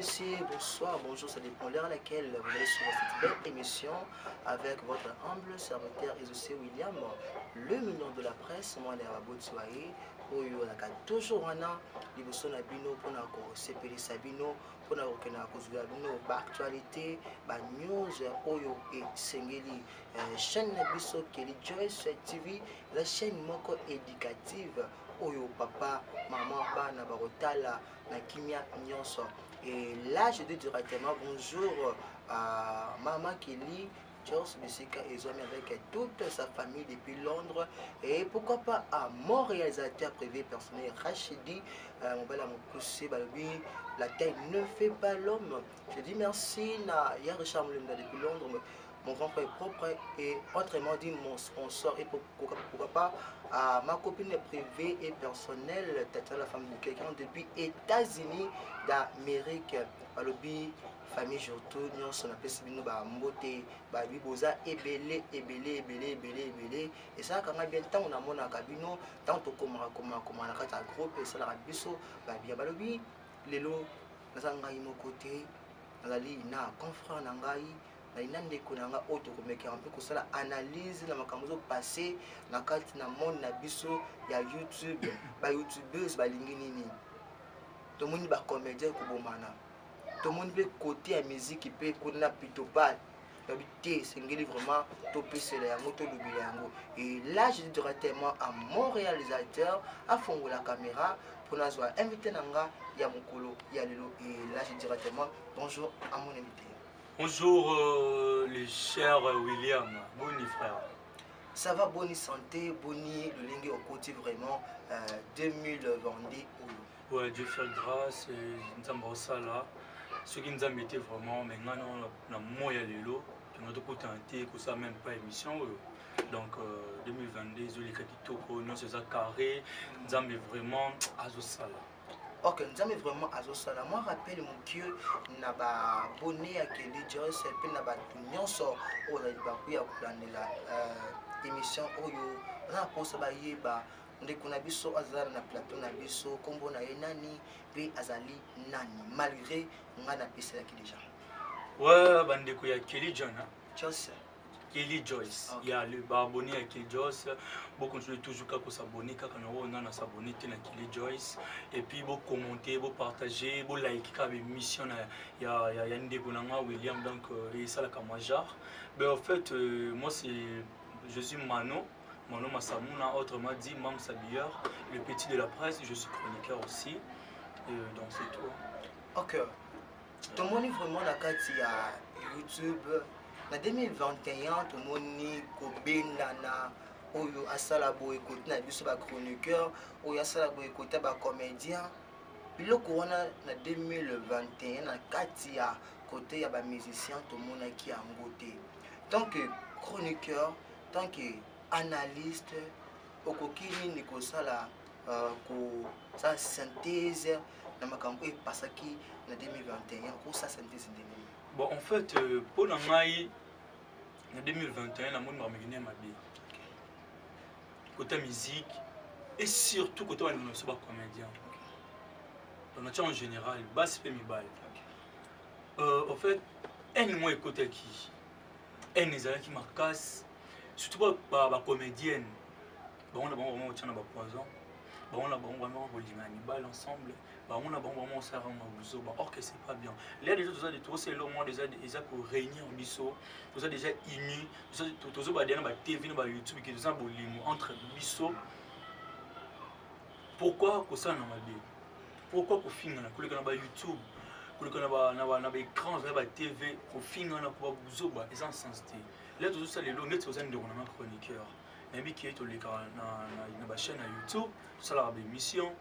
messieurs, bonsoir, bonjour, ça dépend de l'heure à laquelle vous allez suivre cette belle émission avec votre humble serviteur Ezosé William, le million de la presse, moi les rabots de soirée, oyo naka toujours wana liboso na bino mpona kosepelisa bino mpona kokenda kozwela bino baactualité banews oyo esengeli chaîne na biso Kelly Joyce TV, la chaîne moko éducative oyo papa maman bana bakotala na kimia nyonso. Et là je dis directement bonjour à maman Kelly Joyce Bissika et avec toute sa famille depuis Londres, et pourquoi pas à mon réalisateur privé personnel Rachidi, mon bel amour poussé Balobi, la taille ne fait pas l'homme. Je dis merci à Richard Moulin depuis Londres, mon grand frère propre, et autrement dit mon sponsor, et pourquoi pas à ma copine privée et personnelle, Tatiana, la femme de quelqu'un depuis États-Unis d'Amérique. Balobi, famille surtout, nous sommes appelés bino ba mbote ba biboza ebele et ça quand bien temps on a mona kabino tant to komara na kata groupe et ça la biso ba bien balobi lelo nazanga imo côté nazali na confrère na ngai na inande konanga auto komeka un peu ko sala analyse na makambo passé na kati na monde na biso ya YouTube ba youtubeurs ba lingi nini to moni ba comédien ko bomana. Tout le monde veut côté la musique qui peut qu'on a plutôt pas d'habiter c'est vraiment topé c'est la moto et là je dis directement à mon réalisateur à fond de la caméra pour nous inviter nanga ya mokolo ya lelo, et là je dis directement bonjour à mon invité. Bonjour les chers William, boni frère. Ça va, bonne santé, boni le lingue au côté vraiment 2022. Ouais, Dieu fait grâce et nous sommes là. Ce qui nous a mis vraiment, maintenant, on a moyen de l'eau, qui nous a tenté, que ça même pas émission. Donc, 2022, les Kakitoko, nous sommes carré, nous avons vraiment Azosala. Ok, nous avons vraiment Azosala. Moi, je rappelle mon Dieu, nous avons abonné à Kelly Joyce, et puis nous avons tout sur l'émission, nous avons posé ndeko na biso azala na plateau na biso kombo na ye nani pe azali nani malgré nga na pesa ki déjà. Ouais, bandeko ya Kelly John Joyce. Kelly Joyce. Okay. Il y a le abonné à Kelly Joyce. Vous continuez toujours à s'abonner quand on a s'abonner à Kelly Joyce et puis vous commenter, vous partager, vous liker quand émission il y a ndeko na William donc et ça la kamajar. Ben en fait moi je suis Mano Massamouna, autrement dit Mam Sabilleur, le petit de la presse, je suis chroniqueur aussi, donc c'est tout. Ok. Tout le monde est vraiment la carte à YouTube. En 2021, tout le monde est Kobendana, Oyo Asalabo écoute na biso ba chroniqueur, Oyo Asalabo écoute ba comédien. Le corona en 2021, na carte à côté ya ba musicien, tout le monde qui a en beauté. Tant que chroniqueur, tant que analyste au kokini ni kosala ko sa synthèse na makambo e pasaki na 2021 ko sa synthèse ndeni. Bon en fait pour la mai en 2021 la monde m'a mené ma vie. Côté musique et surtout côté on se bat comédien. Dans en général basse fait mi balle. En fait un moi côté qui un qui m'a casse surtout pas comédienne, on a vraiment poison, on a vraiment balle ensemble, on a vraiment ça or que c'est pas bien. Là déjà tout ça de tout c'est le moins déjà pour régner en biseau, tout ça déjà uni, tout ça dans la TV, dans YouTube qui nous a entre biseau. Pourquoi que ça dans ma vie? Pourquoi qu'on finit dans YouTube? Pour que na écran na TV pour finir na pour buzoba et sans sensité là tout ça les net aux de mon chroniqueur mais qui est au na chaîne YouTube ça la émission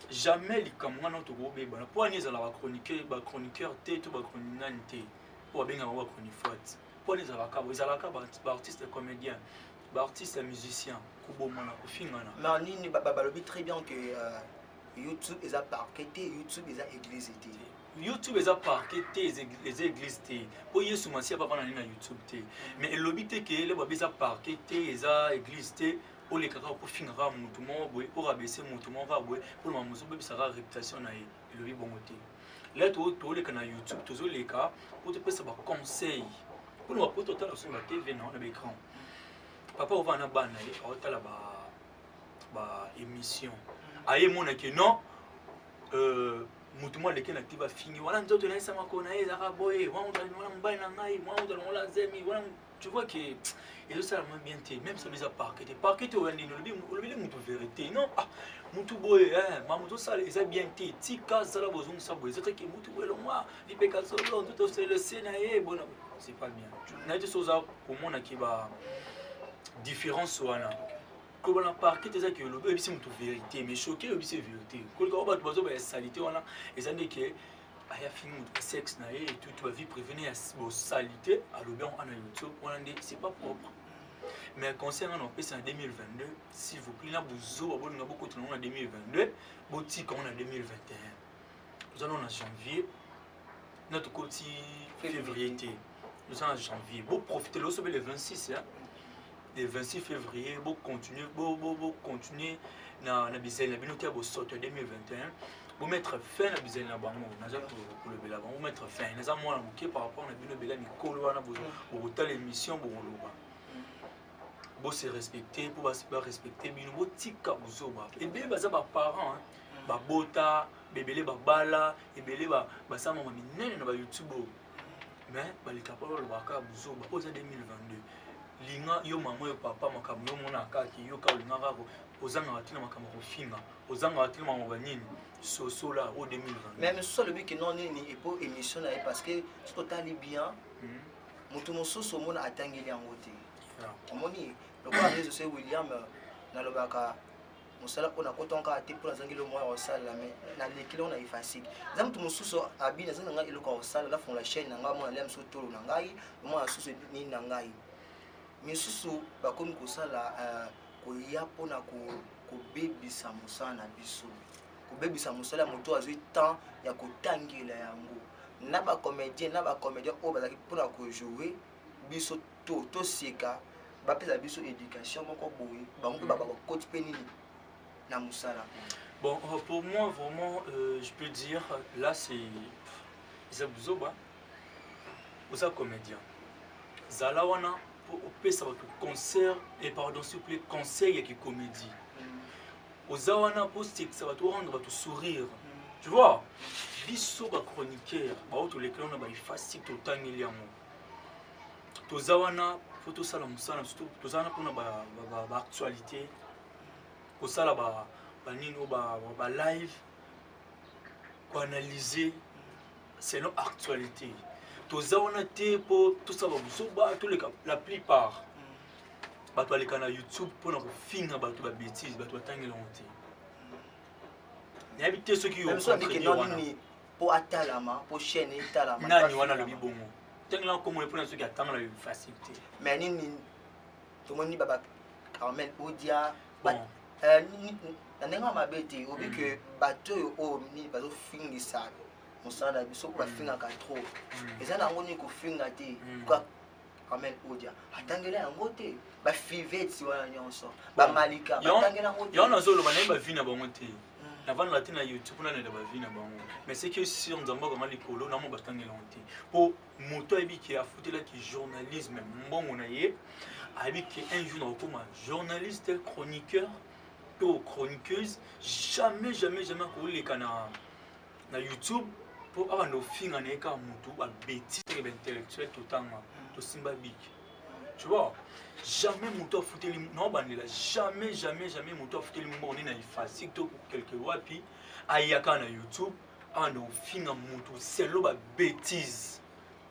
jamais les comme moi notre gros bébé pour aller à la chroniqueur té tout ba chroniqueur pour bien avoir chroniqueur pour aller à la artiste comédien artiste musicien kubo mona au finir na nini balobi très bien que YouTube est à parqueté, YouTube est à église. YouTube est à parqueté, les églises. Pour y être pas sur YouTube. Mais le lobby est que les babes à parqueté, les églises. les caca pour finir à mouton pour abaisser mouton pour ma maison ça sera réputation na le bi bon côté là tous les canaux YouTube tous les cas pour te passer par conseil pour nous pour total sur la TV non na écran papa on va na ban na hôtel ba émission aye mon que non mouton les qui active va finir voilà nous autres là ça m'a connaît ça va boy on va na ngai moi on la zemi voilà tu vois que et ça m'a bien été même ça déjà parquet au vendin le mutu vérité non ah mutu boy ma mutu ça les a bien été tika ça la besoin ça boy c'est que mutu boy le moi il peut casser tout c'est le scénario bon c'est pas bien n'a été chose pour moi qui va différence voilà comme on a parquet c'est que le c'est mutu vérité mais choqué c'est vérité quand on va besoin de salité voilà et ça dit que aya fini de sexe na et tout tu vas vivre prévenir à salité à l'obéon en YouTube on a dit c'est pas propre mais concernant nos pays en 2022 s'il vous plaît là vous avez beaucoup de en 2022 boti qu'on en 2021 nous allons en janvier notre côté février nous allons en janvier vous profitez le 26 le 26 février vous continuez na bisel na binoté bo sorte 2021 vous mettre fin à bizen na bango naza pour le bela vous mettre fin naza moi moké par rapport na bino bela mikolo wana pour tal émission pour loba bo se respecter pour ba respecter bino bo tika buzoba et bien baza ba parents ba bota bebele ba bala et belé ba sama mama minene na ba YouTube mais ba le capable le baka buzoba pour 2022 linga yo maman yo papa makambo yo mona kaki yo ka linga rako ozanga watina makambo kofinga ozanga watina makambo banini soso là au 2020 même sur le but que non ni et pour émission là parce que ce que t'as bien mutu mosusu mona atangeli yango te omoni lokola réseau c'est William na lobaka mosala on a kotonka te pour azangi le mois au sala mais na lekile on a effacer za mutu mosusu abina zanga nga eloko au sala la fond la chaîne nga mona lem so tolo na ngai moi susu ni na ngai misusu bakomi kosala koya mpona kobebisa mosala na biso kobebisa mosala moto azwi temps ya kotangela yango na bacomédien oyo bazalaki mpona kojouer biso toseka bapesa biso éducation moko boye bango mpe bakokoti mpe nini na mosala. Bon, pour moi vraiment je peux dire là c'est Zabuzoba oza comédien zala wana pour pesa ba concert et pardon s'il vous plaît conseil qui comédie oza wana pour ça va te rendre va te sourire tu vois biso ba chroniqueur ba auto les clés on ba facile tout temps il y a mo toza wana pour tout ça la musala surtout toza wana pour ba actualité pour ça là ba nino ba live pour analyser selon actualité toza wana te pour tout ça ba tous les la plupart bato aleka na YouTube pour na kofinga bato ba bêtise bato batangela honte nayebi te ceux qui ont compris wana pour atalama pour chaîne italama nani wana le bibongo tengela ko mo pour ceux qui attendent la facilité mais nini to moni baba Carmel Odia ndenge mabete obi que bato o ni bazo fingisa mosala biso ko bafinga ka trop eza nango ni ko finga te quoi Carmel Odia atangela yango te ba fivete wana nyonso ba malika atangela yango te yona zolo bana ba vina bango te na vana la na YouTube na ba vina bango mais c'est que si on zamba comme likolo na mo batangela yango te pour moto ebi ki a foutu là qui journalisme mbongo na ye abi ki un jour na comme journaliste chroniqueur ou chroniqueuse jamais ko le kana na YouTube pour avoir nos filles en écart mutu ba bêtise intellectuel totalement to simba big tu vois jamais mutu foutu non bandela jamais mutu foutu mboni na ifasi to quelque wapi ayaka na YouTube a nos filles en mutu c'est lo ba bêtise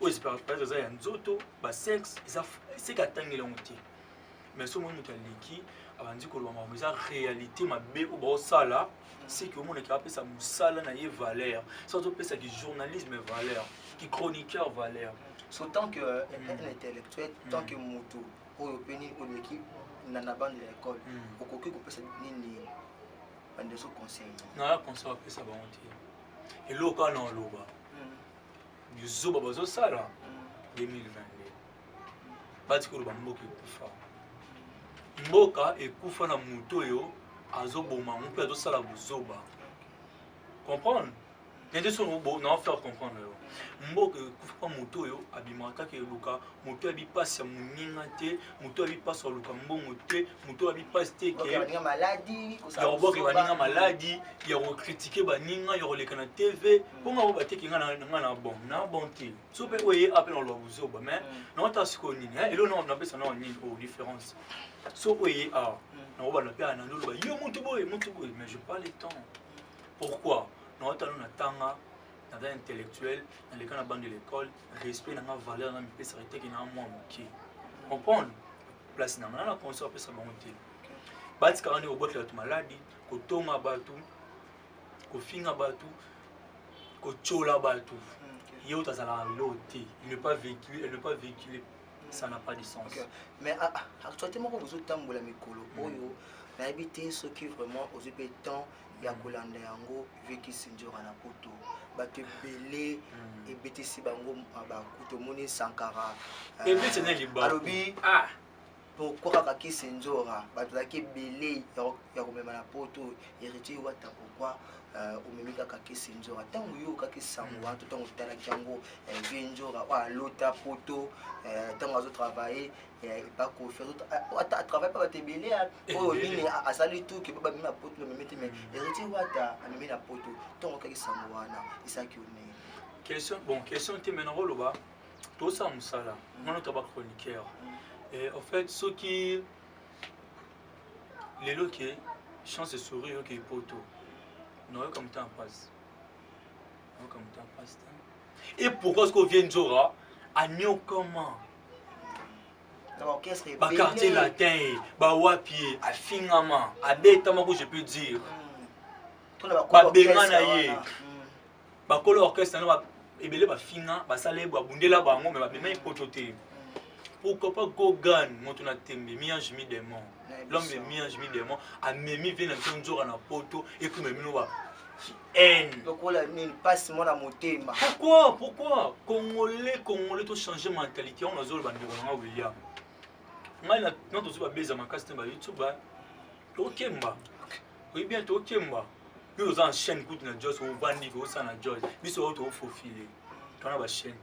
o espère pas que ça ya nzoto ba sexe c'est katangela onti mais ce moment mutu aliki abandi ko lwa ma réalité ma be o ba sala c'est que monde qui appelle ça musala na ye valeur ça to pesa qui journalisme valeur qui chroniqueur valeur so tant que un intellectuel tant que moto o peni o l'équipe na bande de l'école o koki ko pesa nini bande so conseil na conseil pesa ba onti et loka na loba yuzo baba zo sala 2022 bati ko ba mboki pour fort mboka ekufa na moto oyo azoboma mpe azosala buzoba comprendre nde so na faire comprendre yo mboka ekufa pa moto oyo abimaka kaka eluka moto abi pasi ya moninga te moto abi pasi aluka mbongo te moto abi pasi te ke ya koboka baninga maladi ya kokritike baninga ya koleka na tv mponga bo bateki nga na bon te so mpe oye ape na oloba buzoba mais naota sikoyo nini elo napesa na nini o différence so oye a naobana mpe anandoloba yo moto boye mais je pas le temps pourquoi naota no natanga naza intellectuel naleka na bande de l'école respect nanga valeur na mipesaka teke na mwa moke comprendre place nanga na conseil apesa bango te batikaka nde kobotela bato maladi kotonga bato kofinga bato kotyola bato ye oyo azalaka lelo te elle ne pas véhiculer ça n'a pas de sens mais actualité moko bozotambola mikolo oyo nayebi te soki vraiment ozwi mpe temps ya kolanda yango vekisi nzora na poto bato ebele ebetisi bango bakutu omoni sankara alobi pourquoi kaka kisi nzora bato bazalaki ebele ya komema na poto héritier wata pourquoi omemi kaka kisi nzora ntango yo okaki sango wana to ntango otalaki yango vie nzora oyo alota poto ntango azotravaille atravaille pa bato ebele oyo nini asali tuki po bamemi na poto bamemi te mais héritier wata amemi na poto ntango okaki sango wana esalaki onene question te mena koloba tosala mosala ngana to bachroniqueur en fait ceux qui les loquets chance sourire qui poto non comme temps passe et pourquoi ce qu'on vient Nzora à Nyo comment quartier latin wapi à Fingama à Betama que je peux dire bengana ye bakolo orchestre no ebele ba finga basale ba bundela bango mais ba bema poto. Pourquoi pas Gogan, mon tembe, miange mi démon. L'homme est miange mi démon, a memi vient un jour à poto et puis même nous haine. Pourquoi Congolais tout changer mentalité, on a zolo bande on William. Moi la notre sur beza ma casse ba YouTube ba. Tokemba. Oui bien Tokemba. Nous aux enchaîne coup na Joss au bandi ko ça na Joss. Biso auto faut filer. On a chaîne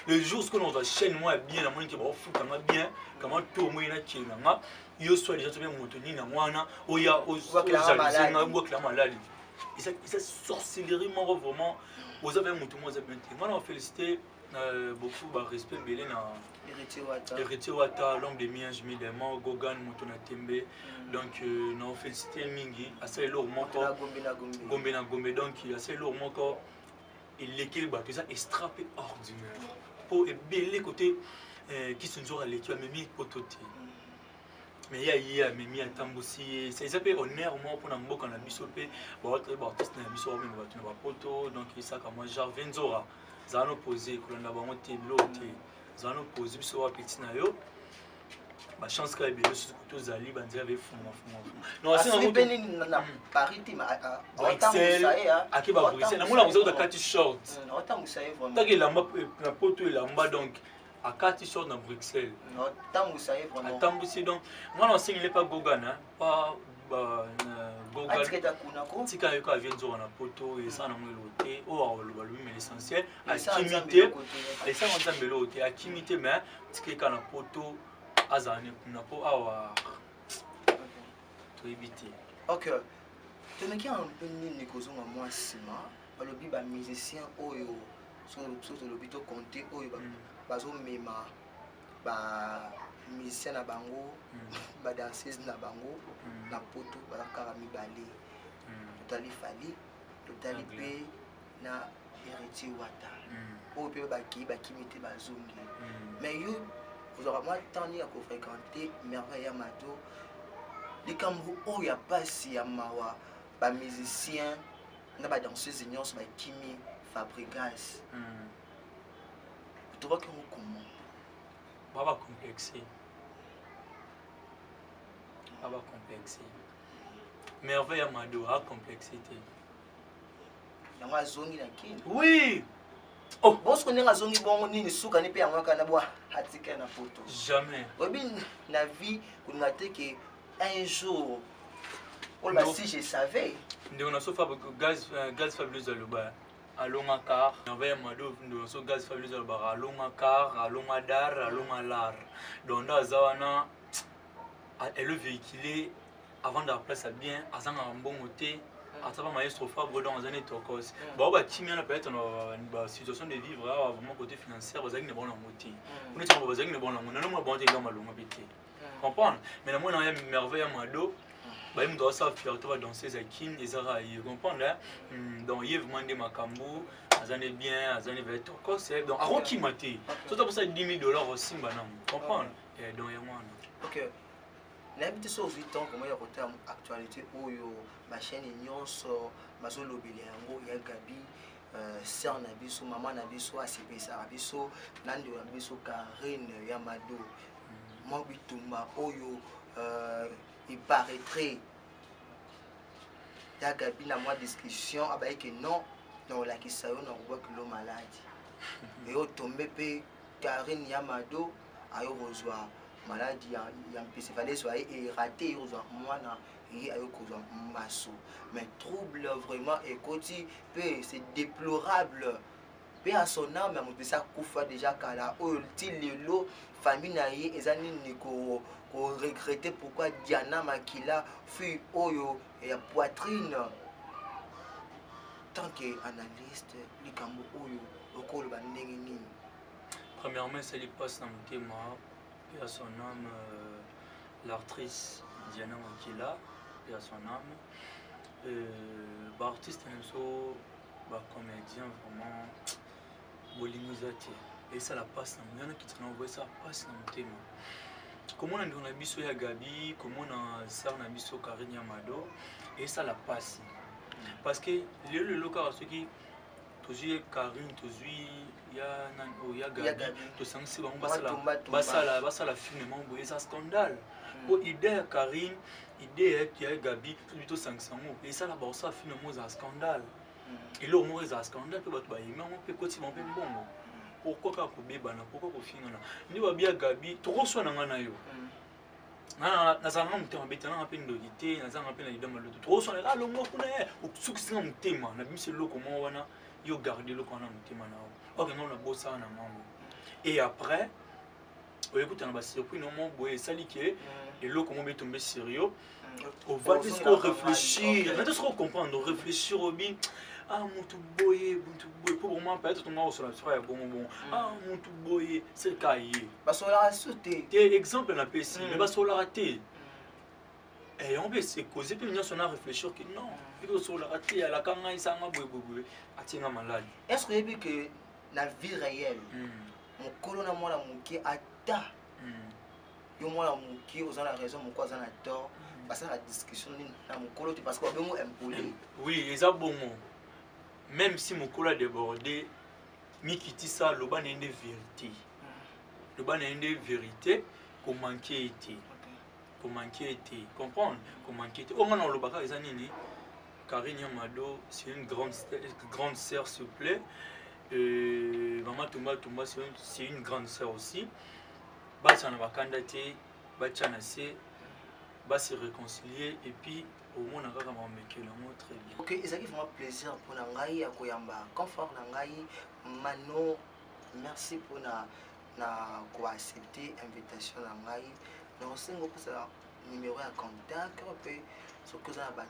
le jour où on va chaîne moi bien la moindre qui va fou comment bien comment tout moi na tchéna ma yo soit déjà bien montoni na mwana oya la maladie et ça sorcellerie moi vraiment aux avez monté moi avez bien moi on féliciter beaucoup ba respect belé na héritier wata l'homme de miens je des morts gogan motona tembe donc non féliciter mingi assez lourd moko gombe na gombe donc assez lourd moko et l'équilibre tout ça est strappé ordinaire pour ébélé côté qui sont toujours à l'équipe même pototé mais il y a même à tambosi c'est ça peut honneur moi pour n'amboka na bisopé ba artiste na biso même ba tuna ba poto donc ça comme moi genre Venzora ça nous poser kolanda bango te bloté ça nous poser biso wa petit na yo ba chance ka ebele sur to zali banzi avec fuma non c'est un peu na Paris ti ma akiba Bruxelles na mona vous kati short autant vous savez vraiment taki la na poto la mba donc à kati short na Bruxelles autant vous savez vraiment atambusi donc moi non signe pas Gogana pas Gogan tika yo ka vient zo na poto et ça na mwelo te o ba lui mais l'essentiel à kimité et ça on t'embelo te à kimité mais tika na poto azane kuna po awa to ebiti OK teneki un peu nini kozonga moi sima balobi ba musicien oyo so lobi to compter oyo bazo mema ba musicien na bango ba danseuse na bango na poto ba kara mibale totali fali totali pe na héritier wata oyo pe ba kimite bazongi mais yo vous aurez moins de temps à fréquenter merveille à Mato les Cameroun où il y a pas si à Mawa ba musicien na ba danseuse union ba kimi fabrigas tu vois comment baba complexé merveille à Mato a complexité yanga zongi na kini oui Oh, bon ce qu'on est razonné bon ni suka ni pe yango kana bo atika na poto jamais. obi na vie on a été que un jour on va si je savais Nde on a so gaz fabuleux à l'oba. Alonga car, n'avait mado ndo so gaz fabuleux à l'oba. Alonga car, alonga dar, alonga lar. Donc dans zawana elle le véhiculé avant d'avoir place à bien, azanga bon côté. À travers maestro Fabre dans les années tokos. Bon bah timia na peut-être dans situation de vivre vraiment côté financier, vous avez une bonne moitié. On est vous avez une bonne moitié. Non moi bon t'es dans ma longue bété. Comprendre? Mais la moi na merveille à mado. Bah il me doit ça faire toi danser zakin et zara y comprendre là. Donc il vraiment des makambo, azane bien, azane va tokos donc à roki maté. Surtout pour ça $10,000 aussi banam. Comprendre? Et donc y a moi. OK. N'habite sur 8 ans comment il y a côté actualité où ma chaîne nyonso mazolo bilengo ya Gabi sœur na biso maman na biso ACP ça biso nando na biso Karine Yamado moi bitumba oyo il paraîtrait ya Gabi na moi discussion abaye que non dans la kisayo na voit que l'homme malade et au tombé pe Karine Yamado ayo rejoindre maladie ya mpesifale soit et raté aux mois et à cause masso mais trouble vraiment et côté c'est déplorable mais à son âme mais ça koufa déjà kala o tilelo famille na ye ezani niko ko regretter pourquoi Diana Makila fut oyo et poitrine tant que analyste likambo oyo okolo ba ndenge nini. Premièrement c'est les passe dans mon thème et à son âme l'actrice Diana Makila et à son âme artiste comédien vraiment bolingisati et ça la passe dans mon qui te envoie ça passe dans mon thème comment on a biso ya Gabi comment on a sœur na biso Karine Yamado et ça la passe parce que le local ceux qui toujours Karine toujours ya Gabi to sanksi bango basala finalement boye ça scandale pour idée ya Karine idée ya Gabi plutôt sanksi bango et ça la ba ça finalement ça scandale et là au moins ça scandale pe bato ba yima on peut continuer pe bongo pourquoi ka kobeba na pourquoi ko fingana ni ba bia Gabi to ko swana ngana yo na zanga mutema betana ngape ndokite na zanga pe na idama loto to swana la longo kuna okusukisa mutema na bimise loko mo wana yo garder loko na mutema na ok non na bossa na mambo et après écoute na ba surpris non mon boy sali que et loko mo betombe sérieux on va jusqu'au réfléchir maintenant ce qu'on comprend réfléchir au bien ah mutu boye pour moi peut-être ton sur la soirée bon ah mutu boye c'est cahier parce que la sauté des exemples na PC mais parce que la raté et on peut se causer puis on a réfléchir que non il faut sur la raté à la kanga isa nga boye atinga malade est-ce que la vie réelle mon colonne moi la muki ata yo moi la muki aux la raison mon quoi ça na tort parce que la discussion na mon colonne parce que bon impoli oui ils a bon même si mon col a débordé, Mikiti ça, le ban est une vérité. Le ban est une vérité, qu'on manquait été. Qu'on manquait été. Comprendre? Qu'on manquait été. Au moins, le bac, les années, Karine Yamado, c'est une grande sœur, s'il vous plaît. Maman Toumba, c'est une grande sœur aussi. Batchana va candidater, Batchana va se réconcilier et puis. Au moins, on a vraiment très bien. Ok, c'est vraiment plaisir pour nous à Koyamba. Confort Nangai, Mano, merci pour accepter l'invitation Nangai. Nous avons un numéro de contact. Ce que vous avez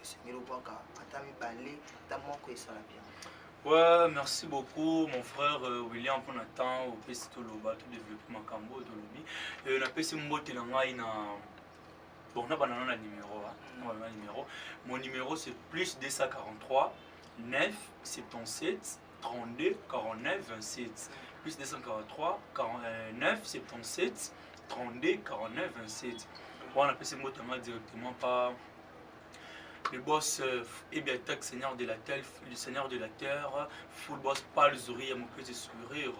c'est le bois Atami Balé, Tamon Koysalabia. Ouais, merci beaucoup mon frère William pour notre temps au PC Toloba, tout développement Cambo de Lobi. On a PC Mbote Nangai na. Bon, on a un numéro. Mon numéro c'est plus 243 9 77 32 49 27. Plus 243 9 77 32 49 27. On appelle ces mots directement par le boss Ebiatak, Seigneur de la terre, le Seigneur de la terre, full boss Paul Zuri, mon petit sourire.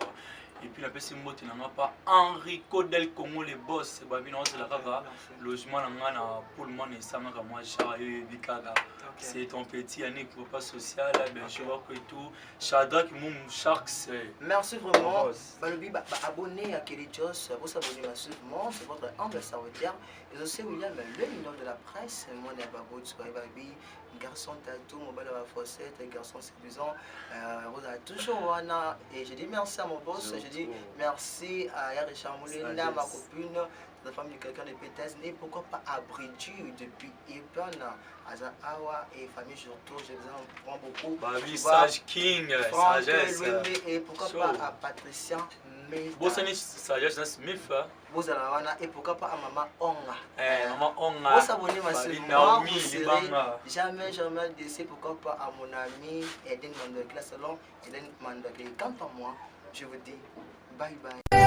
Et puis la personne mot n'a pas Enrico del Congo les boss babino c'est la kaka logement na pour le monde et ça nga moi char et bikaka c'est ton petit Yannick pas social ben je vois que tout Shadrach Moum Sharks. Merci vraiment. Balobi abonné à Kelly Joss, vous s'abonner massivement, c'est votre humble serviteur. Et aussi William, le million de la presse, moi n'est pas beau, tu baby, garçon tatou, mobile à la fossette, garçon séduisant, vous avez toujours wana. Et je dis merci à mon boss, je dis merci à Richard Moulina, ma copine, la femme de quelqu'un de Pétez, et pourquoi pas à Bridju depuis Epen, à Zahawa et famille surtout, je vous en prends beaucoup. Baby Sage King, sagesse. Et pourquoi pas à Patricia Meta. Vous savez, sagesse, c'est Smith. Vous allez et pourquoi pas à Maman Onga. Maman Onga. Vous abonnez massivement, vous serez jamais déçu. Pourquoi pas à mon ami Eden Mandokla Salon, Eden Mandokla. Quant à moi, je vous dis bye bye.